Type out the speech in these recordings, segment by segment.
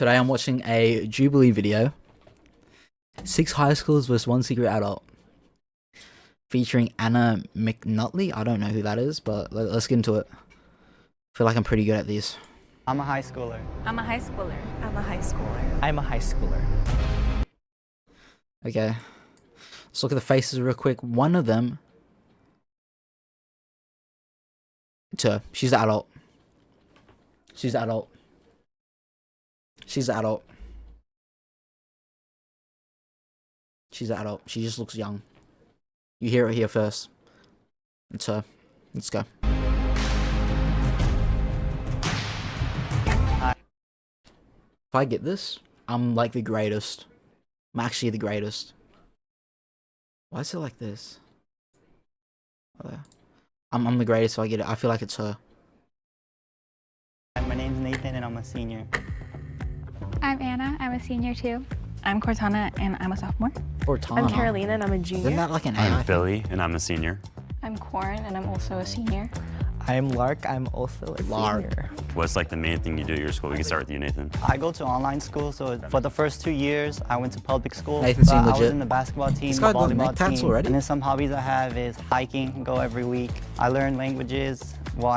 Today I'm watching a Jubilee video. 6 high schoolers versus 1 secret adult. Featuring Anna McNutley. I don't know who that is, but let's get into it. I feel like I'm pretty good at these. I'm a high schooler. I'm a high schooler. I'm a high schooler. I'm a high schooler. Okay. Let's look at the faces real quick. One of them... It's her. She's the adult. She's the adult. She's the adult. She's the adult. She just looks young. You hear it here first. It's her. Let's go. If I get this, I'm like the greatest. I'm actually the greatest. Why is it like this? I'm the greatest, so I get it. I feel like it's her. My name's Nathan and I'm a senior. I'm Anna. I'm a senior too. I'm Cortana and I'm a sophomore. Cortana. I'm Carolina and I'm a junior. Isn't that like an AI? I'm Billy and I'm a senior. I'm Corin and I'm also a senior. I'm Lark. I'm also a Lark. senior. What's like the main thing you do at your school? We can start with you, Nathan. I go to online school, so for the first 2 years, I went to public school. Nathan seemed I was legit. in the basketball team, This the guy got neck volleyball tats team. already? And then some hobbies I have is hiking, go every week. I learn languages. Well,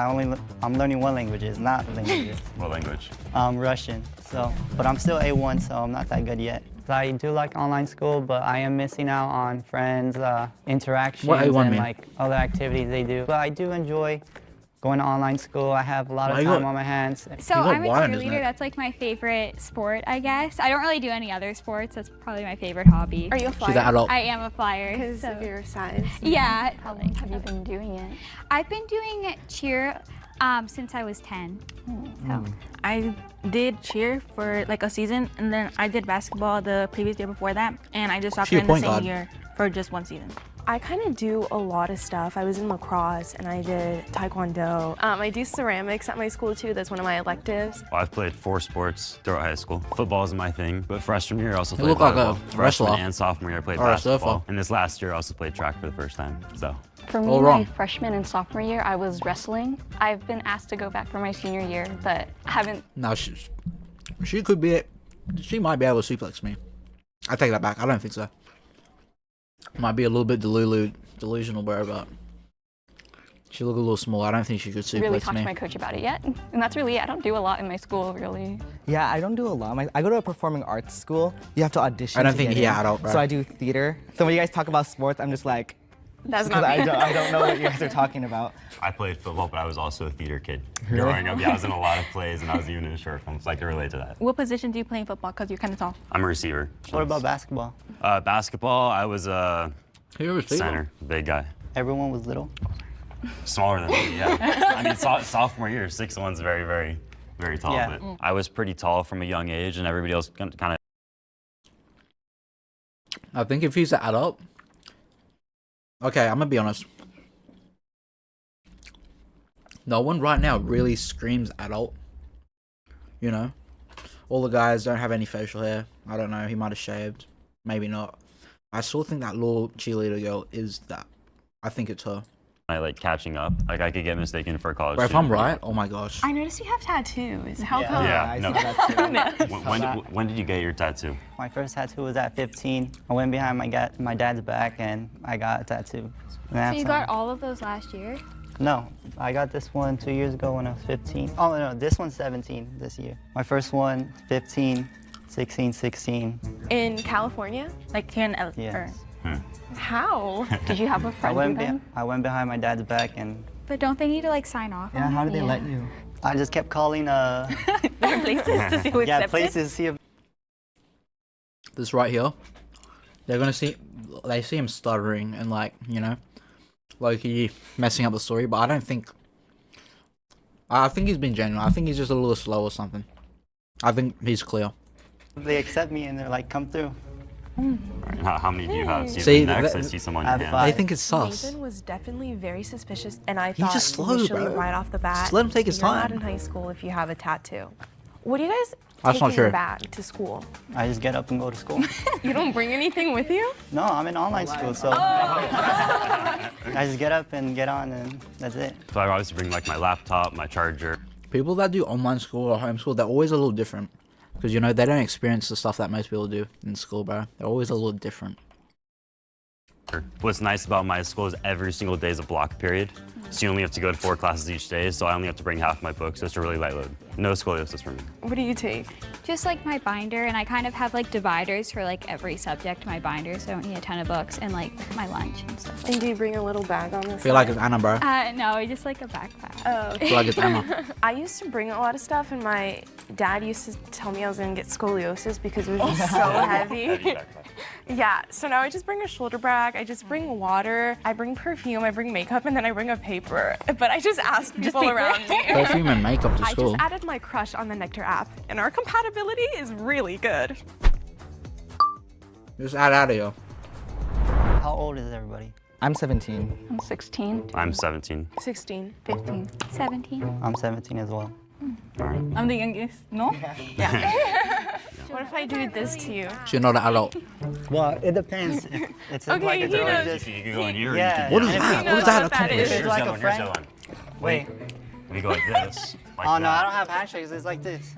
I'm learning 1 language, not languages. What language? Russian. So, but I'm still A1, so I'm not that good yet. I do like online school, but I am missing out on friends, interactions, What A1 and mean? like other activities they do. But I do enjoy going to online school. I have a lot of Why you time got- on my hands. So You got I'm a wire in his cheerleader. neck. That's like my favorite sport, I guess. I don't really do any other sports. That's probably my favorite hobby. Are you a She's the flyer? adult. I am a flyer. Because so- of your size. Yeah. How long have you been doing it? I've been doing cheer since I was 10. So I did cheer for like a season, and then I did basketball the previous year before that, and I did She soccer a in the point same guard. year for just 1 season. I kind of do a lot of stuff. I was in lacrosse and I did taekwondo. I do ceramics at my school too. That's one of my electives. Well, I've played 4 sports throughout high school. Football is my thing, but freshman year I also You played look like a volleyball. Freshman wrestler. and sophomore year I played Or a basketball. surfer. And this last year I also played track for the first time. So For me, All my wrong. freshman and sophomore year, I was wrestling. I've been asked to go back for my senior year, but haven't. No, she could be it. She might be able to suplex me. I take that back. I don't think so. Might be a little bit delusional, bro, but she look a little small. I don't think she could Really suplex talked me. to my coach about it yet, and that's really it. I don't do a lot in my school, really. Yeah, I don't do a lot. I go to a performing arts school. You have to audition. I don't to think get he in. adult, bro. So I do theater. So when you guys talk about sports, I'm just like, That's because not me. I don't know what you guys are talking about. I played football, but I was also a theater kid. Really? Growing up, yeah, I was in a lot of plays and I was even in short films, so I can relate to that. What position do you play in football? Because you're kind of tall. I'm a receiver. What about basketball? Basketball? I was a Who was he? center, big guy. Everyone was little. Smaller than me, yeah. I mean, sophomore year, 6'1's very, very, very tall. Yeah. But I was pretty tall from a young age, and everybody else kind of. I think if he's an adult. Okay, I'm gonna be honest. No one right now really screams adult. You know? All the guys don't have any facial hair. I don't know, he might have shaved. Maybe not. I still think that little cheerleader girl is that. I think it's her. I like catching up. Like I could get mistaken for a college. But if I'm student. right, oh my gosh. I noticed you have tattoos. How Yeah. come? Yeah, I no. see that too. When did you get your tattoo? My first tattoo was at 15. I went behind my dad's back and I got a tattoo. And So that's you all. got all of those last year? No, I got this one 2 years ago when I was 15. Oh no, this one's 17 this year. My first one, 15, 16, 16. In California? Like here in LA. Yes. How? Did you have a friend with them? I went behind my dad's back and But don't they need to like sign off? Yeah, on how it? did they let you? I just kept calling Different places to see who yeah, accepted. places to see if This right here. They're gonna see they see him stuttering and like, you know, low-key messing up the story, but I don't think I think he's been genuine. I think he's just a little slow or something. I think he's clear. they accept me and they're like, come through. All right, how many do you have? See, See, next, that- I see someone I in have your hand. They think it's sus. Nathan was definitely very suspicious, and I He's thought just slow, initially bro. right off the bat, Just let him take his you're not time. in high school if you have a tattoo. What do you guys That's take not in your true. bag to school? I just get up and go to school. You don't bring anything with you? No, I'm in online school, so Oh. I just get up and get on and that's it. So I obviously bring like my laptop, my charger. People that do online school or homeschool, they're always a little different. Because, you know, they don't experience the stuff that most people do in school, bro. They're always a little different. What's nice about my school is every single day is a block period. So you only have to go to 4 classes each day, so I only have to bring half my books, so it's a really light load. No scoliosis for me. What do you take? Just like my binder, and I kind of have like dividers for like every subject in my binder, so I don't need a ton of books, and like my lunch and stuff. And do you bring a little bag on this? I feel like it's Anna, bro. No, just like a backpack. Oh. I feel like it's Emma. I used to bring a lot of stuff, and my dad used to tell me I was gonna get scoliosis because it was just so heavy. Yeah, so now I just bring a shoulder bag, I just bring water, I bring perfume, I bring makeup, and then I bring a paper. But I just ask people around me. Perfume and makeup to I school. just added my crush on the Nectar app, and our compatibility is really good. Just out of here. How old is everybody? I'm 17. I'm 16. I'm 17. 16. 15. 17. I'm 17 as well. I'm the youngest. No? What if I do this to you? She's not an adult. Well, it depends. It's Okay, like he it's knows. always just, You can go in here. yeah. What is and if that? you What know is that? what that accomplishment? is. It's like a friend. Wait. We go like this. Like Oh no, I that. don't have handshakes. It's like this.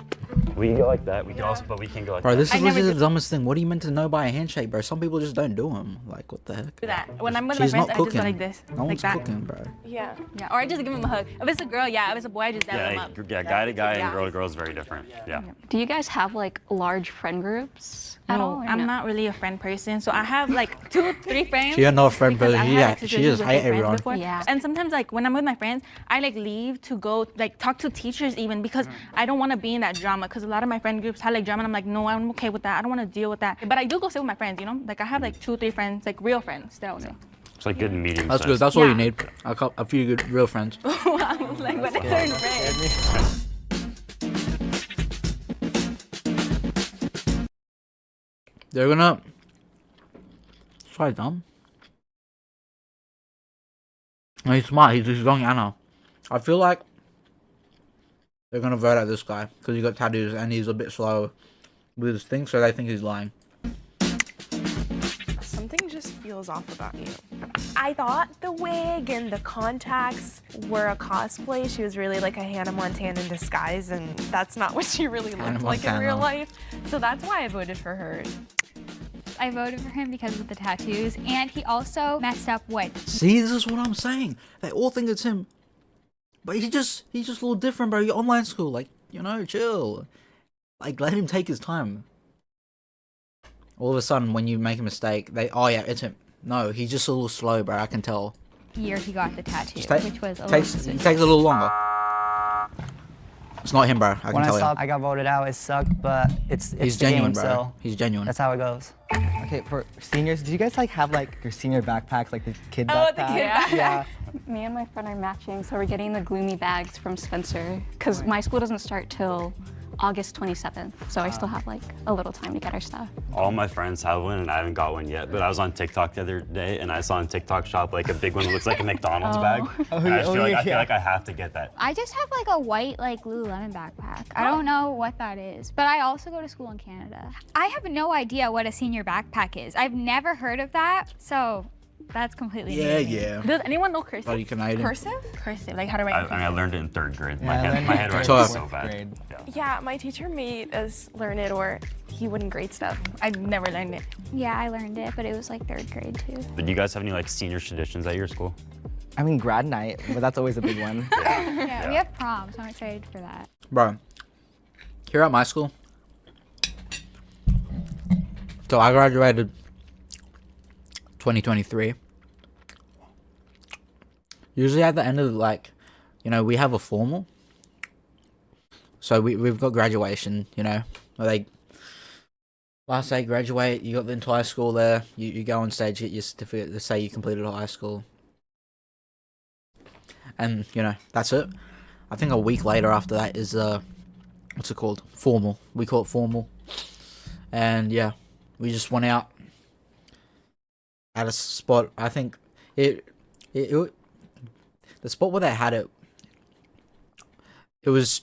We can go like that. We can also, but we can go like Bro, that. this I is never literally did- the dumbest thing. What are you meant to know by a handshake, bro? Some people just don't do them. Like, what the heck? Do that. When I'm with She's my friends, not I just cooking. go like this. No like one's that. cooking, bro. Yeah. Yeah, or I just give them a hug. If it's a girl, yeah. If it's a boy, I just dab them up. Yeah, guy to guy Yeah. and girl to girl is very different. Yeah. Do you guys have like large friend groups at all? No, or I'm no? not really a friend person. So I have like 2, 3 friends. She not a friend because person. I She- had, yeah, like, she situations just with hate my friends everyone. before. Yeah. And sometimes like when I'm with my friends, I like leave to go like talk to teachers even because I don't want to be in that drama. Because a lot of my friend groups had like drama, and I'm like, no, I'm okay with that. I don't want to deal with that. But I do go sit with my friends, you know. Like I have like 2, 3 friends, like real friends that I'll say. It's like good medium. That's size. good. That's all you Yeah. need. A few good real friends. I'm like, but I turn red. They're gonna try dumb. No, he's smart. He's young Anna. I feel like they're gonna vote out this guy because he got tattoos and he's a bit slow with his thing, so they think he's lying. Something just feels off about you. I thought the wig and the contacts were a cosplay. She was really like a Hannah Montana in disguise, and that's not what she really looked Hannah like in Montana. real life. So that's why I voted for her. I voted for him because of the tattoos, and he also messed up what See, this is what I'm saying. They all think it's him, but he's just a little different, bro. You're online school, like, you know, chill. Like, let him take his time. All of a sudden, when you make a mistake, oh yeah, it's him. No, he's just a little slow, bro. I can tell. year he got the tattoo, Just take- which was a Takes little it takes a little longer. It's not him, bro. I can When I tell saw you. I got voted out, it sucked, but it's He's the genuine, game, bro. so He's genuine. that's how it goes. Okay, for seniors, do you guys like have like your senior backpacks, like the kid Oh, the backpack? kid backpack. Yeah. Me and my friend are matching, so we're getting the gloomy bags from Spencer because my school doesn't start till August 27th, so I still have like a little time to get our stuff. All my friends have one, and I haven't got one yet. But I was on TikTok the other day, and I saw on TikTok Shop like a big one that looks like a McDonald's bag. And I just feel like I feel like I have to get that. I just have like a white like Lululemon backpack. I don't know what that is, but I also go to school in Canada. I have no idea what a senior backpack is. I've never heard of that, so that's completely new yeah, to me. yeah. Does anyone know cursive? Bloody Canadian. Cursive? Cursive, like how to write. I in mean, I learned it in 3rd grade. Yeah, I learned My it in handwriting third is so grade. bad. Grade. Yeah. Yeah, my teacher made us learn it, or he wouldn't grade stuff. I never learned it. Yeah, I learned it, but it was like 3rd grade too. Did you guys have any like senior traditions at your school? I mean, grad night, but that's always a big one. Yeah, we have prom, so I'm excited for that. Bro, here at my school, so I graduated 2023. Usually at the end of like, you know, we have a formal. So we've got graduation, you know, where they last day graduate, you got the entire school there, you go on stage, get your certificate to say you completed high school. And, you know, that's it. I think a week later after that is what's it called? Formal. We call it formal. And yeah, we just went out at a spot. I think it the spot where they had it was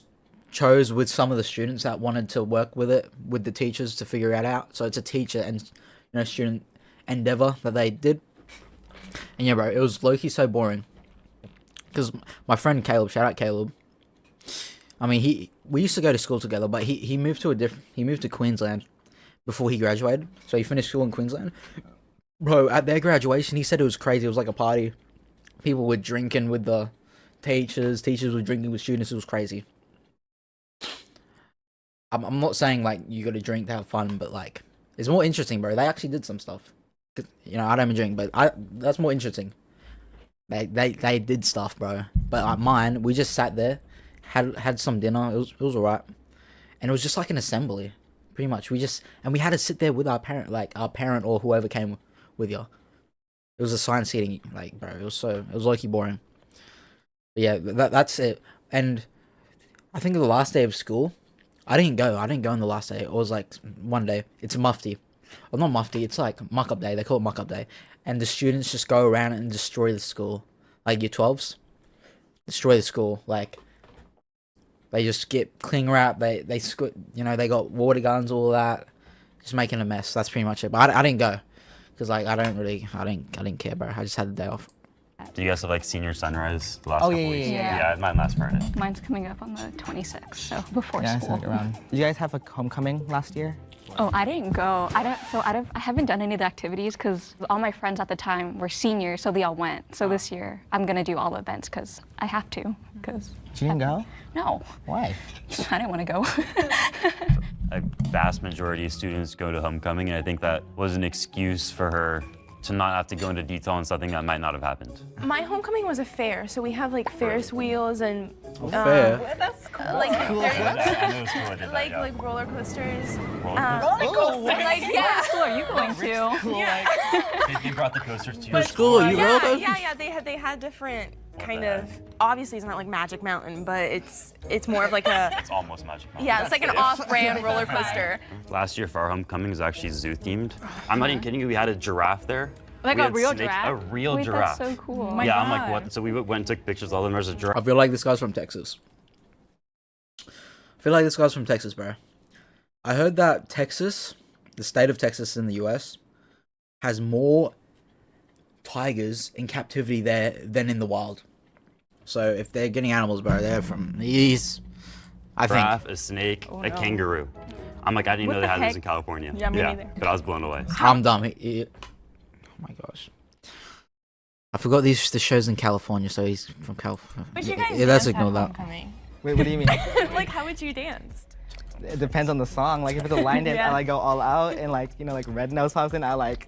chose with some of the students that wanted to work with it with the teachers to figure it out. So it's a teacher and, you know, student endeavor that they did. And yeah, bro, it was low-key so boring. Because my friend Caleb, shout out Caleb. I mean, we used to go to school together, but he moved to he moved to Queensland before he graduated. So he finished school in Queensland. Bro, at their graduation, he said it was crazy. It was like a party. People were drinking with the teachers. Teachers were drinking with students. It was crazy. I'm not saying like you got to drink to have fun, but like it's more interesting, bro. They actually did some stuff. You know, I don't even drink, but that's more interesting. They did stuff, bro. But mine, we just sat there, had some dinner. It was alright, and it was just like an assembly, pretty much. We had to sit there with our parent or whoever came with you. It was assigned seating, like, bro. It was low-key boring. But yeah, that's it. And I think the last day of school, I didn't go on the last day. It was like one day. It's a mufti. Well, not mufti. It's like muck-up day. They call it muck-up day. And the students just go around and destroy the school. Like year 12s. Destroy the school. Like, they just get cling wrap. They they got water guns, all that. Just making a mess. That's pretty much it. But I didn't go. Because, like, I didn't care, bro. I just had the day off. Do you guys have like senior sunrise the last Oh, couple yeah, weeks? yeah. Mine last Friday. Mine's coming up on the 26th, so before Yeah, it's school. like around. Did you guys have a homecoming last year? Oh, I didn't go. I haven't done any of the activities because all my friends at the time were seniors, so they all went. So this year, I'm gonna do all the events because I have to. Because You didn't go? no, Why? I didn't want to go. A vast majority of students go to homecoming, and I think that was an excuse for her to not have to go into detail on something that might not have happened. My homecoming was a fair, so we have like Ferris wheels and Fair. that's cool. Like I know it's cool I did that, like yeah. like roller coasters. What school are you going to? They brought the coasters to Your school, you Yeah, roller coaster? yeah. They had different kind of. Obviously, it's not like Magic Mountain, but it's more of like a. It's almost Magic Mountain. Yeah, it's like an off-brand roller coaster. Last year for our homecoming was actually zoo themed. I'm not even kidding you. We had a giraffe there. Like We a had real snakes- giraffe? A real Wait, giraffe. that's so cool. my Yeah, I'm like, God. what? So we went and took pictures of them. There's a giraffe. I feel like this guy's from Texas. Bro. I heard that Texas, the state of Texas in the US, has more tigers in captivity there than in the wild. So if they're getting animals, bro, they're from the east. I think. Giraffe, a snake, a kangaroo. I'm like, I didn't What know they the had those heck? in California. Yeah, me neither. But I was blown away. I'm dumb. Oh my gosh. I forgot the show's in California, so he's from California. But you guys Yeah, let's dance at ignore that. homecoming. Wait, what do you mean? Like, how would you dance? It depends on the song. Like if it's a line dance, I like go all out, and like like Red Nose pops in, I like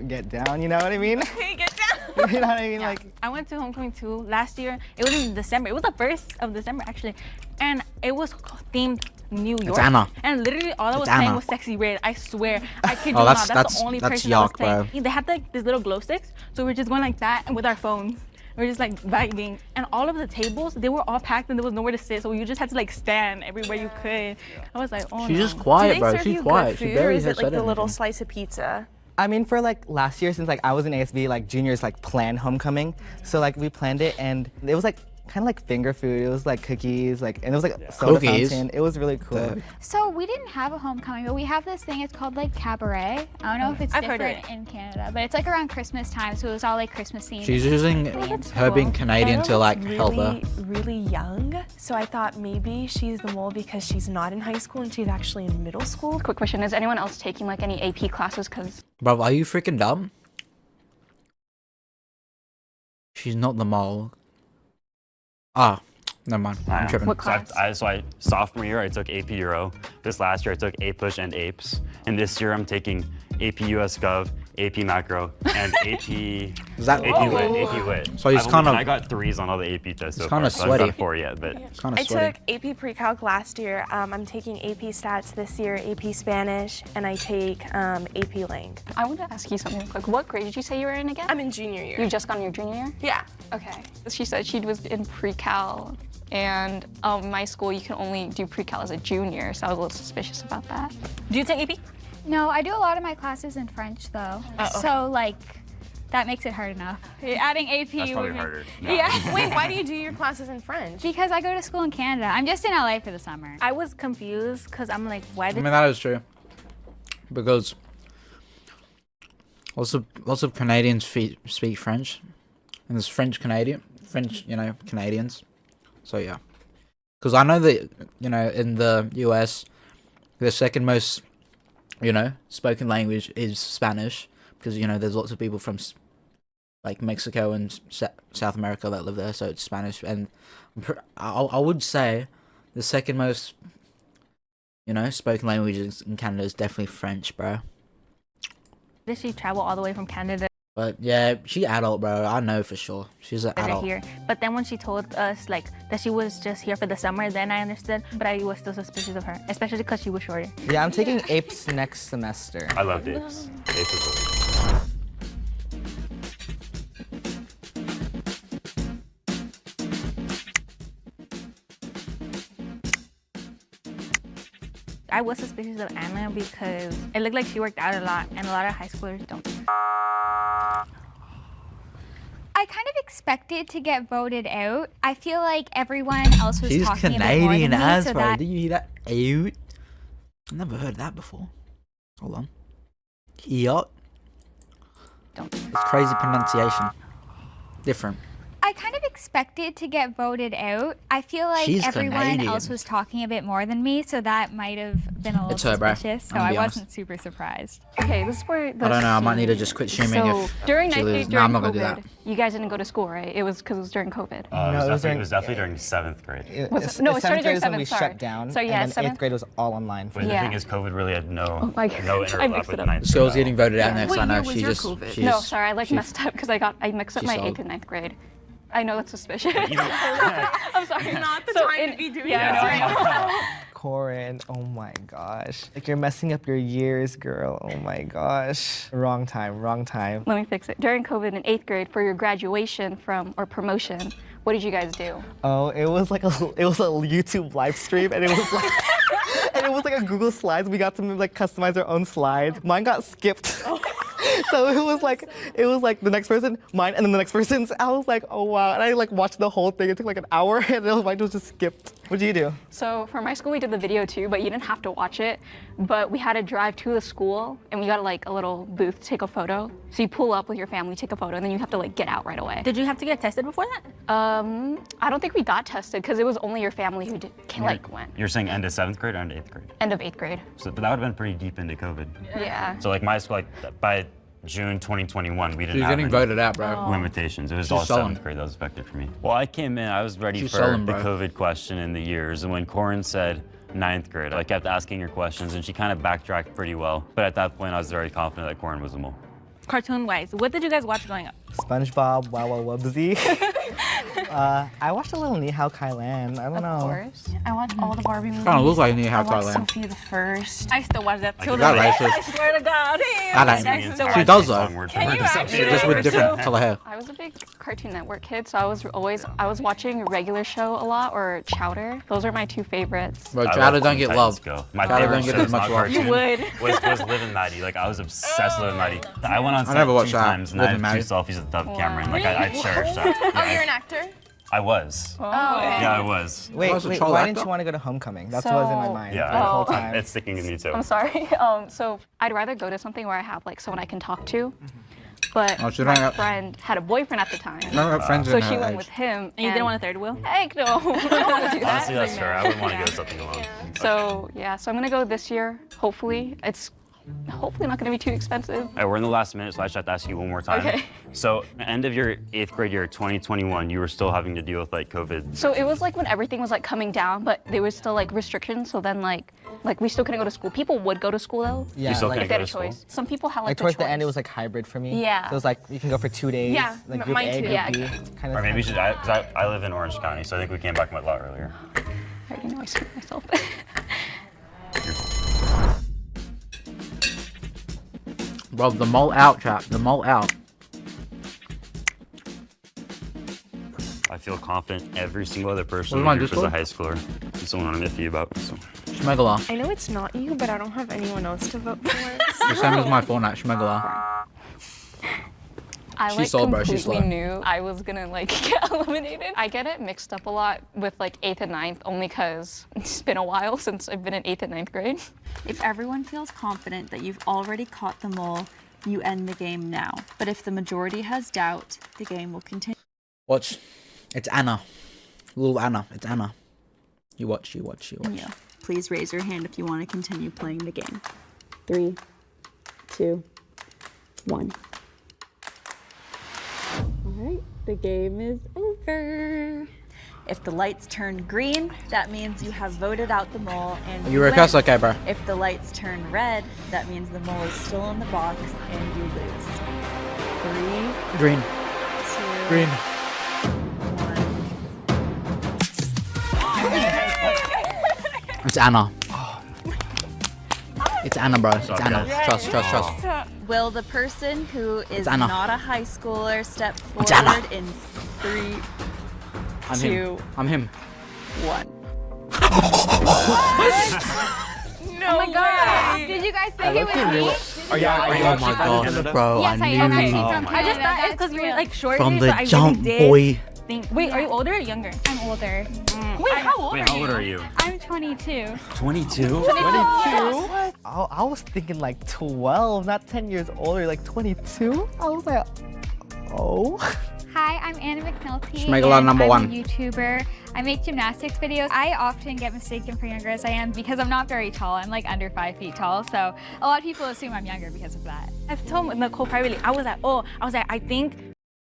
get down. You know what I mean? Okay, get down. You know what I mean? Like I went to homecoming too last year. It was in December. It was the 1st of December actually, and it was themed New York. Anna. And literally all I was It's playing Anna. was Sexy Red. I swear. I kid you Oh, not. that's- That's the only that's person I was yuck, playing. bro. They had like these little glow sticks, so we're just going like that and with our phones. We're just like vibing, and all of the tables they were all packed, and there was nowhere to sit, so you just had to like stand everywhere you could. I was like, oh She's no. just quiet, Do bro. they serve She's you quiet. good She food, or barely is has it like said the little anything. slice of pizza? I mean, for like last year, since like I was in ASB, like juniors like planned homecoming, so like we planned it, and it was like kind of like finger food. It was like cookies, like, and it was like soda Cookies? fountain. It was really cool. The- So we didn't have a homecoming, but we have this thing. It's called like cabaret. I don't know if it's I've heard different in Canada, but it's like around Christmas time, so it was all like Christmas themed. She's using her being Canadian to like help her. Really young, so I thought maybe she's the mole because she's not in high school and she's actually in middle school. Quick question: is anyone else taking like any AP classes? Because Bro, are you freaking dumb? She's not the mole. Ah, never mind. I'm tripping. What class? I sophomore year I took AP Euro. This last year I took APUSH and APES. And this year I'm taking AP US Gov, AP Macro, and AP Is that AP Lit. So he's I've kind only- of- I got 3s on all the AP tests so kinda far. So I haven't sweaty. got 4 yet, but It's kind I of sweaty. took AP Pre-Calc last year. I'm taking AP Stats this year, AP Spanish, and I take AP Lang. I want to ask you something real quick. What grade did you say you were in again? I'm in junior year. You just got in your junior year? Yeah. Okay. She said she was in pre-cal, and my school you can only do pre-cal as a junior, so I was a little suspicious about that. Do you take AP? No, I do a lot of my classes in French though. So like that makes it hard enough. Adding AP that's probably would be- harder. No. Yeah. Wait, why do you do your classes in French? Because I go to school in Canada. I'm just in LA for the summer. I was confused because I'm like, why I did mean, that is true. Because lots of Canadians speak French. And there's French, Canadians. So yeah. Because I know that, you know, in the US, the second most, you know, spoken language is Spanish. Because, you know, there's lots of people from, like, Mexico and South America that live there, so it's Spanish. And I would say the second most, you know, spoken language in Canada is definitely French, bro. Did she travel all the way from Canada But yeah, she adult, bro. I know for sure. She's an to adult. here? But then when she told us like that she was just here for the summer, then I understood. But I was still suspicious of her, especially because she was shorter. Yeah, I'm taking APES next semester. I loved apes. Apes is really I was suspicious of Anna because it looked like she worked out a lot, and a lot of high schoolers don't. I kind of expected to get voted out. I feel like everyone else was She's talking a bit more Canadian than me, as so bro. that Did you hear that? Out. I've never heard that before. Hold on. Yacht. Don't. It's crazy pronunciation. Different. I kind of expected to get voted out. I feel like She's everyone Canadian. else was talking a bit more than me, so that might have been a little It's her, bro. suspicious. So I'm gonna I be honest. wasn't super surprised. Okay, this is where the I don't know. I might need to just quit streaming So if during she ninth loses. grade, No, I'm during not gonna do COVID, that. you guys didn't go to school, right? It was because it was during COVID. it was definitely during 7th grade. No, it started during grade is when we 7th, sorry. shut down. So, yeah, and then 7th 8th grade was all online. But the Yeah. thing is, COVID really had no my God. no I interlap mixed with it up. 9th This girl's grade. getting voted out next. What I know. year was She your just. COVID? She's, No, sorry, I she- messed up because I mixed up She's my sold. 8th and 9th grade. I know that's suspicious. Even- I'm sorry. Not the So time in- to be doing yeah, that. I know. Corin, oh my gosh. Like you're messing up your years, girl. Oh my gosh. Wrong time, wrong time. Let me fix it. During COVID in 8th grade, for your graduation or promotion, what did you guys do? Oh, it was a YouTube live stream and it was like and it was like a Google Slides. We got to like customize our own slides. Mine got skipped. So it was like the next person, mine, and then the next person's. I was like, oh wow. And I like watched the whole thing. It took like an hour and then mine was just skipped. What did you do? So for my school, we did the video too, but you didn't have to watch it. But we had to drive to the school, and we got like a little booth to take a photo. So you pull up with your family, take a photo, and then you have to like get out right away. Did you have to get tested before that? I don't think we got tested because it was only your family who went. You're saying end of 7th grade or end of 8th grade? End of 8th grade. So, but that would have been pretty deep into COVID. Yeah. So like my school, like by June 2021, we didn't She's have getting any voted out, bro. limitations. It was She's all sullen. 7th grade that was affected for me. Well, I came in, I was ready She's for sullen, the bro. COVID question in the years, and when Corin said 9th grade, I kept asking her questions, and she kind of backtracked pretty well. But at that point, I was very confident that Corin was the mole. Cartoon-wise, what did you guys watch growing up? SpongeBob, Wow Wow Wubsy. I watched a little Ni Hao Kai Lan. I don't know. Of course. I watched all the Barbie movies. Kind of looks like Ni I Hao watched Thailand. Sophia the First. I still watch that till That today. racist. I swear to God. I don't. still She watch does Song though. word for Can word. you actually? Just with different color hair. I was a big Cartoon Network kid, so I was watching Regular Show a lot or Chowder. Those are my two favorites. Bro, I Chowder love don't Teen get Titans love. Go. My Chowder favorite don't get show as is much not love. cartoon, You would. was Liv and Maddie. Like I was obsessed with Liv and Maddie. I went on I never set watched 2 that. times and Liv I and had 2 Maddie. selfies with Dove Cameron. Like I cherish that. Oh, Yeah, you're an actor? I was. Oh, Yeah, I was. Wait, was a wait, troll why actor? didn't you want to go to homecoming? That's what was in my So- mind Yeah, the whole Oh. time. It's sticking to me too. I'm sorry. So I'd rather go to something where I have like someone I can talk to. But Oh, she my don't have- friend had a boyfriend at the time. None of her friends So in she her went age. with him. And you didn't want a third wheel? Heck no. I don't want to do that. Honestly, that's fair. I wouldn't want to go to something alone. So yeah, so I'm gonna go this year. Hopefully, it's hopefully not gonna be too expensive. All right, we're in the last minute, so I just have to ask you one more time. Okay. So, end of your 8th grade year, 2021, you were still having to deal with like COVID. So it was like when everything was like coming down, but there was still like restrictions. So then like we still couldn't go to school. People would go to school though. Yeah, You still like, If couldn't they go had a to school? choice. Some people had like, like towards the end, it choice. was like hybrid for me. Yeah. So it was like you can go for 2 days. Yeah, Like group mine A, too. group Yeah. B. Kind of. Or maybe you should, because I live in Orange County, so I think we came back a lot earlier. I already know I screwed myself. Bro, the mole out, chat. The mole out. I feel confident every single other person in What the am I, group is a Discord? high schooler. It's someone I'm iffy about. So. Schmegala. I know it's not you, but I don't have anyone else to vote for. The same as my Fortnite, Schmegala. I She's like slow, bro, she's completely slow. knew I was gonna like get eliminated. I get it mixed up a lot with like 8th and 9th only because it's been a while since I've been in 8th and 9th grade. If everyone feels confident that you've already caught the mole, you end the game now. But if the majority has doubt, the game will continue. Watch. It's Anna. Little Anna. It's Anna. You watch. Yeah. Please raise your hand if you want to continue playing the game. 3, 2, 1. All right, the game is over. If the lights turn green, that means you have voted out the mole and You win. request? Okay, bro. If the lights turn red, that means the mole is still in the box and you lose. 3, Green. 2, Green. 1. It's Anna. It's Anna, bro. It's Anna. guys? Trust. Will the person who is Anna. not a high schooler step It's Anna. forward in 3, I'm 2, him. I'm him. 1? No my God. Did you guys think it was me? Are you Oh my god, bro. Yes, I I am knew actually you. from Canada. I just thought it's That's because we were real. like short. From so the I jump, really did boy. think. Wait, are you older or younger? I'm older. Wait, how old Wait, are how you? old are you? I'm 22. 22? I was thinking like 12, not 10 years older, like 22. I was like, oh. Hi, I'm Anna McNulty. Schmegler and number I'm one. a YouTuber. I make gymnastics videos. I often get mistaken for younger as I am because I'm not very tall. I'm like under 5 feet tall, so a lot of people assume I'm younger because of that. I've told Nicole privately. I was like, I think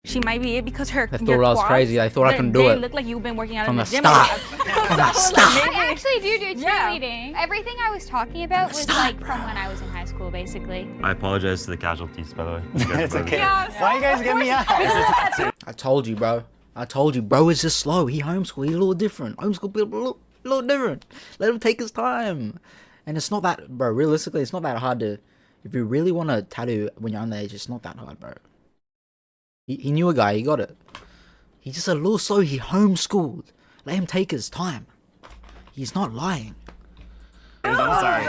she might be it because her. They thought your I was quads, crazy. They thought I couldn't do They it. look like you've been working out From in the the gym. start. From the start. I actually do Yeah. cheerleading. Everything I was talking about was like from when I was in high school, basically. I apologize to the casualties, by the way. It's okay. Why you guys get me out? I told you, bro. Bro is just slow. He homeschool. He's a little different. Homeschool people a little different. Let him take his time. And it's not that, bro. Realistically, it's not that hard to. If you really want to tattoo when you're underage, it's not that hard, bro. He knew a guy. He got it. He's just a little slow. He homeschooled. Let him take his time. He's not lying. I'm sorry.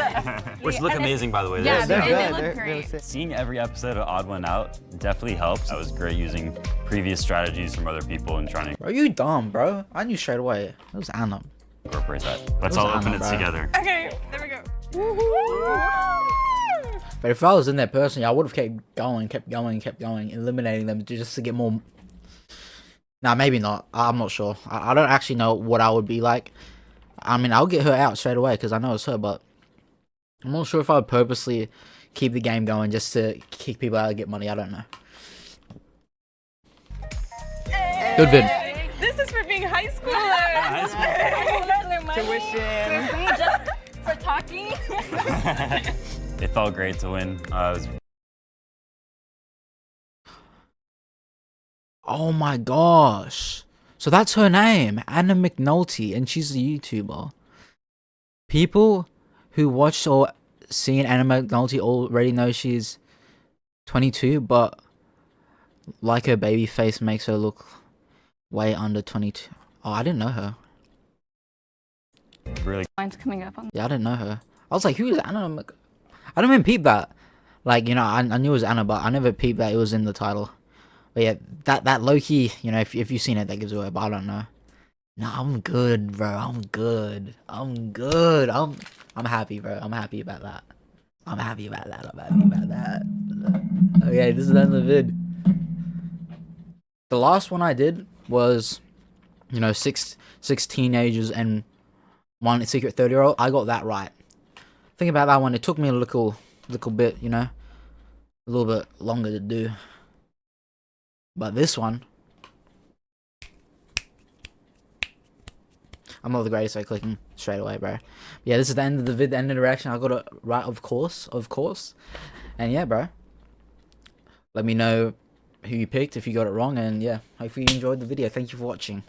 Which look amazing, by the way. Yeah, They're they good. look They're great. sick. Seeing every episode of Odd One Out definitely helps. I was great using previous strategies from other people and trying to Bro, you dumb, bro. I knew straight away. It was Anna. incorporate that. Let's Those all are open Anna, it bro. together. Okay, there we go. But if I was in there personally, I would have kept going, eliminating them just to get more. Nah, maybe not. I'm not sure. I don't actually know what I would be like. I mean, I'll get her out straight away because I know it's her, but I'm not sure if I would purposely keep the game going just to kick people out and get money. I don't know. Good vid. This is for being high schooler. Tuition. For talking. It felt great to win. It was Oh my gosh. So that's her name, Anna McNulty, and she's a YouTuber. People who watched or seen Anna McNulty already know she's 22, but like her baby face makes her look way under 22. Oh, I didn't know her. really Mine's coming up on. Yeah, I didn't know her. I was like, who is Anna I didn't even peep that. Like, you know, I knew it was Anna, but I never peeped that it was in the title. But yeah, that low-key, you know, if you've seen it, that gives away, but I don't know. No, I'm good, bro. I'm good. I'm happy, bro. I'm happy about that. Okay, this is the end of the vid. The last one I did was, you know, six teenagers and one secret 30-year-old. I got that right. Think about that one. It took me a little bit, you know, a little bit longer to do. But this one, I'm not the greatest at clicking straight away, bro. Yeah, this is the end of the vid, the end of the reaction. I got it right, of course. And yeah, bro. Let me know who you picked if you got it wrong. And yeah, hopefully you enjoyed the video. Thank you for watching.